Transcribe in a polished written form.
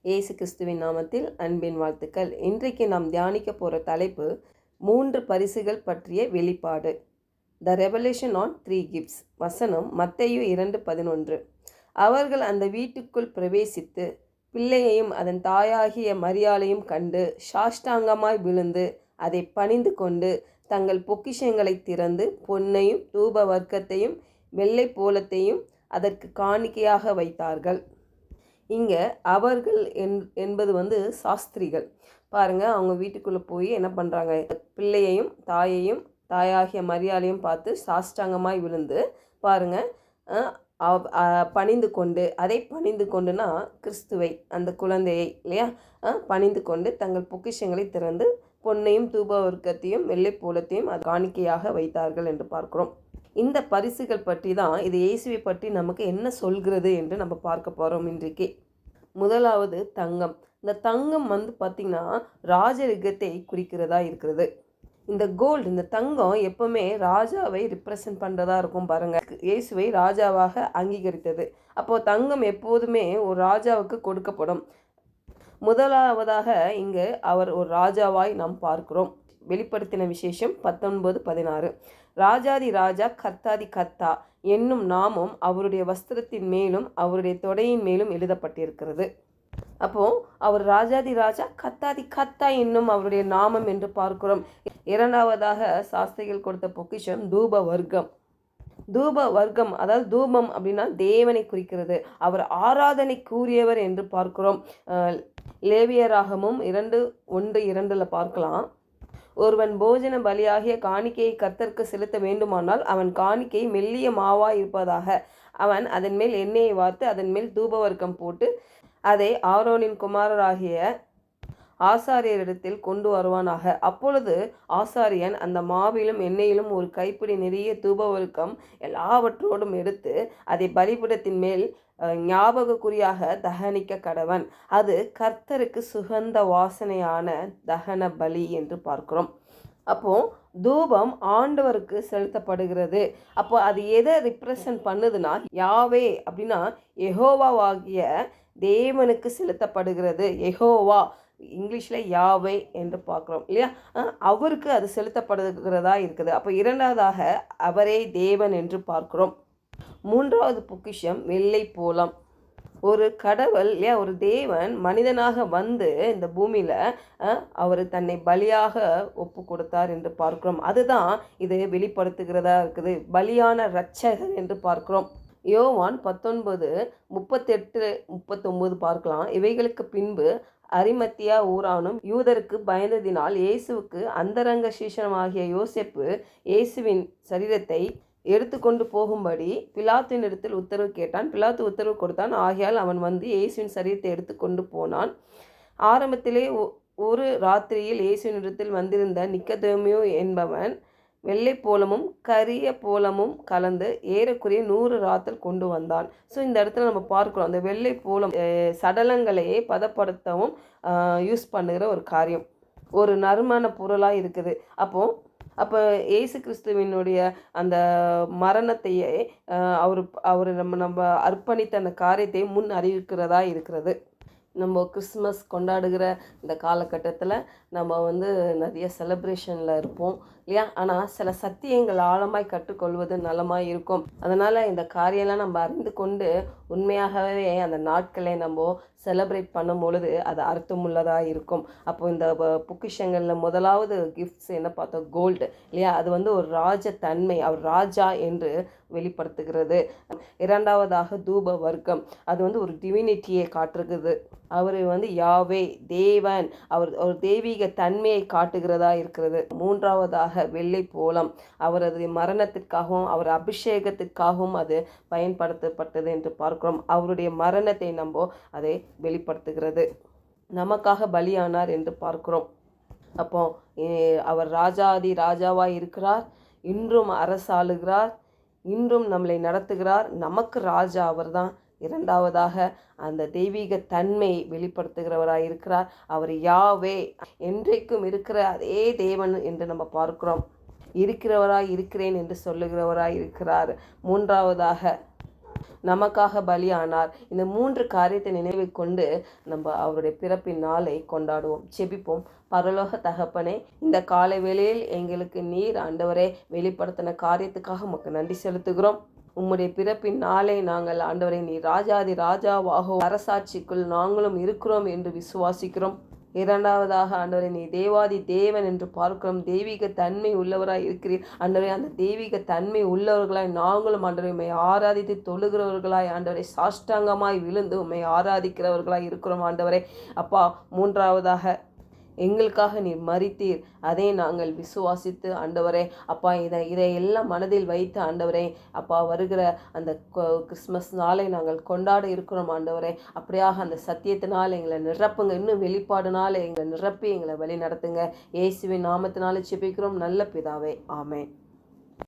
இயேசு கிறிஸ்துவின் நாமத்தில் அன்பின் வாழ்த்துக்கள். இன்றைக்கு நாம் தியானிக்க போகிற தலைப்பு 3 பரிசுகள் பற்றிய வெளிப்பாடு. த ரெவலேஷன் ஆன் 3 கிஃப்ட்ஸ். வசனம் மத்தேயு 2:11. அவர்கள் அந்த வீட்டுக்குள் பிரவேசித்து பிள்ளையையும் அதன் தாயாகிய மரியாளையும் கண்டு சாஷ்டாங்கமாய் விழுந்து அதை பணிந்து கொண்டு தங்கள் பொக்கிஷங்களை திறந்து பொன்னையும் தூப வர்க்கத்தையும் வெள்ளை போலத்தையும் அதற்கு காணிக்கையாக வைத்தார்கள். இங்கே அவர்கள் என்பது சாஸ்திரிகள். பாருங்கள், அவங்க வீட்டுக்குள்ளே போய் என்ன பண்ணுறாங்க, பிள்ளையையும் தாயையும் தாயாகிய மரியாளையும் பார்த்து சாஷ்டாங்கமாய் விழுந்து பாருங்கள் பணிந்து கொண்டு, அதை பணிந்து கொண்டுனா கிறிஸ்துவை, அந்த குழந்தையை இல்லையா, பணிந்து கொண்டு தங்கள் பொக்கிஷங்களை திறந்து பொன்னையும் தூப வர்க்கத்தையும் வெள்ளை போலத்தையும் காணிக்கையாக வைத்தார்கள் என்று பார்க்கிறோம். இந்த பரிசுகள் பற்றி தான் இது இயேசுவை பற்றி நமக்கு என்ன சொல்கிறது என்று நம்ம பார்க்க போகிறோம் இன்றைக்கு. முதலாவது தங்கம். இந்த தங்கம் பார்த்திங்கன்னா ராஜரிகத்தை குறிக்கிறதா இருக்கிறது. இந்த கோல்டு, இந்த தங்கம் எப்பவுமே ராஜாவை ரிப்ரசன்ட் பண்ணுறதா இருக்கும். பாருங்கள், இயேசுவை ராஜாவாக அங்கீகரித்தது. அப்போது தங்கம் எப்போதுமே ஒரு ராஜாவுக்கு கொடுக்கப்படும். முதலாவதாக இங்கு அவர் ஒரு ராஜாவாய் நாம் பார்க்கிறோம். வெளிப்படுத்தின விசேஷம் 19:16. ராஜாதி ராஜா கர்த்தாதி கர்த்தா என்னும் நாமம் அவருடைய வஸ்திரத்தின் மேலும் அவருடைய தொடையின் மேலும் எழுதப்பட்டிருக்கிறது. அப்போது அவர் ராஜாதி ராஜா கர்த்தாதி கர்த்தா என்னும் அவருடைய நாமம் என்று பார்க்கிறோம். இரண்டாவதாக சாஸ்திரிகள் கொடுத்த பொக்கிஷம் தூப வர்க்கம். தூப வர்க்கம், அதாவது தூபம் அப்படின்னா தேவனை குறிக்கிறது. அவர் ஆராதனை கூறியவர் என்று பார்க்கிறோம். லேவியராகமும் 2:1-2 பார்க்கலாம். ஒருவன் போஜன பலியாகிய காணிக்கையை கர்த்தருக்கு செலுத்த வேண்டுமானால் அவன் காணிக்கை மெல்லிய மாவாய் இருப்பதாக அவன் அதன் மேல் எண்ணெயை வார்த்து அதன் மேல் தூபவர்க்கம் போட்டு அதை ஆரோனின் குமாரராகிய ஆசாரியரிடத்தில் கொண்டு வருவானாக. அப்பொழுது ஆசாரியன் அந்த மாவிலும் எண்ணெயிலும் ஒரு கைப்பிடி நிறைய தூபவர்க்கம் எல்லாவற்றோடும் எடுத்து அதை பலிபீடத்தின் மேல் ஞாபகக்குறியாக தகனிக்க கடவன். அது கர்த்தருக்கு சுகந்த வாசனையான தகன பலி என்று பார்க்கிறோம். அப்போது தூபம் ஆண்டவருக்கு செலுத்தப்படுகிறது. அப்போ அது எதை ரிப்ரசன்ட் பண்ணுதுன்னா, யாவே அப்படின்னா யெகோவாவாகிய தேவனுக்கு செலுத்தப்படுகிறது. யெகோவா, இங்கிலீஷில் யாவே என்று பார்க்குறோம் இல்லையா, அவருக்கு அது செலுத்தப்படுகிறதா இருக்குது. அப்போ இரண்டாவதாக அவரே தேவன் என்று பார்க்கிறோம். மூன்றாவது பொக்கிஷம் வெள்ளை போலம். ஒரு கடவுள் இல்லையா, ஒரு தேவன் மனிதனாக வந்து இந்த பூமியில் அவர் தன்னை பலியாக ஒப்பு கொடுத்தார் என்று பார்க்கிறோம். அதுதான் இது வெளிப்படுத்துகிறதா இருக்குது, பலியான இரட்சகர் என்று பார்க்கிறோம். யோவான் 19:38-39 பார்க்கலாம். இவைகளுக்கு பின்பு அரிமத்தியா ஊரானும் யூதருக்கு பயந்ததினால் இயேசுவுக்கு அந்தரங்க சீஷனமாகிய யோசேப்பு இயேசுவின் சரீரத்தை எடுத்துக்கொண்டு போகும்படி பிலாத்தின் இடத்தில் உத்தரவு கேட்டான். பிலாத்து உத்தரவு கொடுத்தான். ஆகையால் அவன் வந்து இயேசுவின் சரீரத்தை எடுத்துக்கொண்டு போனான். ஆரம்பத்திலே ஒரு ராத்திரியில் இயேசுவின் இடத்தில் வந்திருந்த நிக்கதேமியு என்பவன் வெள்ளை போலமும் கரிய போலமும் கலந்து ஏறக்குறைய 100 ராத்தல் கொண்டு வந்தான். ஸோ இந்த இடத்துல நம்ம பார்க்குறோம், அந்த வெள்ளை போலம் சடலங்களையே பதப்படுத்தவும் யூஸ் பண்ணுகிற ஒரு காரியம், ஒரு நறுமண பொருளாக இருக்குது. அப்போ இயேசு கிறிஸ்துவினுடைய அந்த மரணத்தையே அவர் நம்ம அர்ப்பணித்த அந்த காரியத்தை முன் அறிவிக்கிறதா இருக்கிறது. நம்ம கிறிஸ்மஸ் கொண்டாடுகிற இந்த காலகட்டத்தில் நம்ம நிறைய செலிப்ரேஷனில் இருப்போம் இல்லையா, ஆனால் சில சத்தியங்கள் ஆழமாய் கற்றுக்கொள்வது நலமாய் இருக்கும். அதனால் இந்த காரியெல்லாம் நம்ம அறிந்து கொண்டு உண்மையாகவே அந்த நாட்களை நம்ம செலிப்ரேட் பண்ணும் பொழுது அது அர்த்தமுள்ளதாக இருக்கும். அப்போது இந்த பொக்கிஷங்களில் முதலாவது கிஃப்ட்ஸ் என்ன பார்த்தோம், கோல்டு இல்லையா, அது ஒரு ராஜத்தன்மை, அவர் ராஜா என்று வெளிப்படுத்துகிறது. இரண்டாவதாக தூப வர்க்கம், அது ஒரு டிவினிட்டியை காட்டுகிறது. அவர் யாவே தேவன், அவர் ஒரு தெய்வீக தன்மையை காட்டுகிறதா இருக்கிறது. மூன்றாவதாக வெள்ளை போலம், அவரது மரணத்திற்காகவும் அவர் அபிஷேகத்திற்காகவும் அது பயன்படுத்தப்பட்டது என்று பார்க்கிறோம். அவருடைய மரணத்தை நம்ம அதை வெளிப்படுத்துகிறது. நமக்காக பலியானார் என்று பார்க்கிறோம். அப்போ அவர் ராஜாதி ராஜாவாய் இருக்கிறார், இன்றும் அரசாளுகிறார், இன்றும் நம்மளை நடத்துகிறார். நமக்கு ராஜா அவர் தான். இரண்டாவதாக அந்த தெய்வீக தன்மை வெளிப்படுத்துகிறவராக இருக்கிறார். அவர் யாவே, என்றைக்கும் இருக்கிற அதே தேவன் என்று நம்ம பார்க்கிறோம். இருக்கிறவராய் இருக்கிறேன் என்று சொல்லுகிறவராய் இருக்கிறார். மூன்றாவதாக நமக்காக பலியானார். இந்த 3 காரியத்தை நினைவில் கொண்டு நம்ம அவருடைய பிறப்பின் நாளை கொண்டாடுவோம். செபிப்போம். பரலோக தகப்பனே, இந்த காலை வேளையில் எங்களுக்கு நீர் ஆண்டவரே வெளிப்படுத்தின காரியத்துக்காக உமக்கு நன்றி செலுத்துகிறோம். உம்முடைய பிறப்பின் நாளை நாங்கள் ஆண்டவரை நீ ராஜாதி ராஜாவாக அரசாட்சிக்குள் நாங்களும் இருக்கிறோம் என்று விசுவாசிக்கிறோம். இரண்டாவதாக ஆண்டவரை நீ தேவாதி தேவன் என்று பார்க்கிறோம். தெய்வீக தன்மை உள்ளவராய் இருக்கிறீர் ஆண்டவரே. அந்த தெய்வீக தன்மை உள்ளவர்களாய் நாங்களும் ஆண்டவரை உம்மை ஆராதித்து தொழுகிறவர்களாய் ஆண்டவரை சாஷ்டாங்கமாய் விழுந்து உம்மை ஆராதிக்கிறவர்களாய் இருக்கிறோம் ஆண்டவரே. அப்பா, மூன்றாவதாக எங்களுக்காக நீர் மரித்தீர், அதை நாங்கள் விசுவாசித்து ஆண்டவரே அப்பா இதையெல்லாம் மனதில் வைத்து ஆண்டவரே அப்பா வருகிற அந்த கிறிஸ்மஸ் நாளை நாங்கள் கொண்டாட இருக்கிறோம் ஆண்டவரே. அப்படியாக அந்த சத்தியத்தினால் எங்களை நிரப்புங்க. இன்னும் வெளிப்பாடுனால எங்களை நிரப்பி எங்களை வழி நடத்துங்க. இயேசுவின் நாமத்தினால ஜெபிக்கிறோம் நல்ல பிதாவே, ஆமென்.